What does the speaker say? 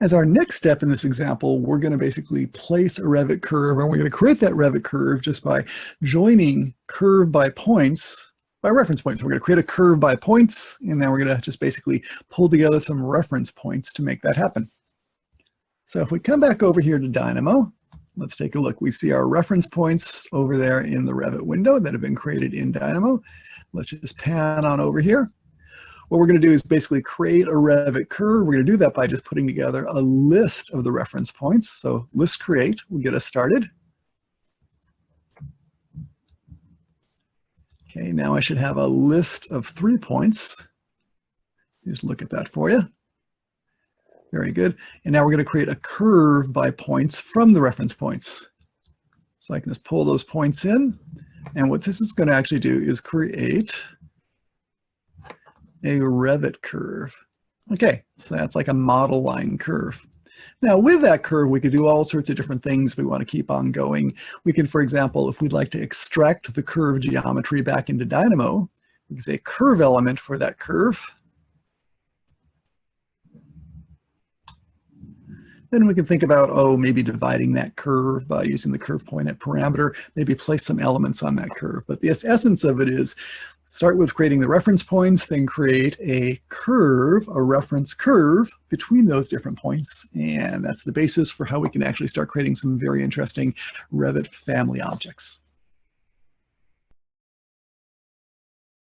As our next step in this example, we're going to basically place a Revit curve, and we're going to create that Revit curve just by joining curve by points by reference points. We're going to create a curve by points, and now we're going to just basically pull together some reference points to make that happen. So if we come back over here to Dynamo, let's take a look. We see our reference points over there in the Revit window that have been created in Dynamo. Let's just pan on over here. What we're going to do is basically create a Revit curve. We're going to do that by just putting together a list of the reference points. So list create will get us started. Okay, now I should have a list of 3 points. Just look at that for you. Very good. And now we're going to create a curve by points from the reference points. So I can just pull those points in. And what this is going to actually do is create a Revit curve. Okay, so that's like a model line curve. Now with that curve, we could do all sorts of different things we want to keep on going. We can, for example, if we'd like to extract the curve geometry back into Dynamo, we can say curve element for that curve. Then we can think about, oh, maybe dividing that curve by using the curve point at parameter, maybe place some elements on that curve. But the essence of it is start with creating the reference points, then create a curve, a reference curve between those different points. And that's the basis for how we can actually start creating some very interesting Revit family objects.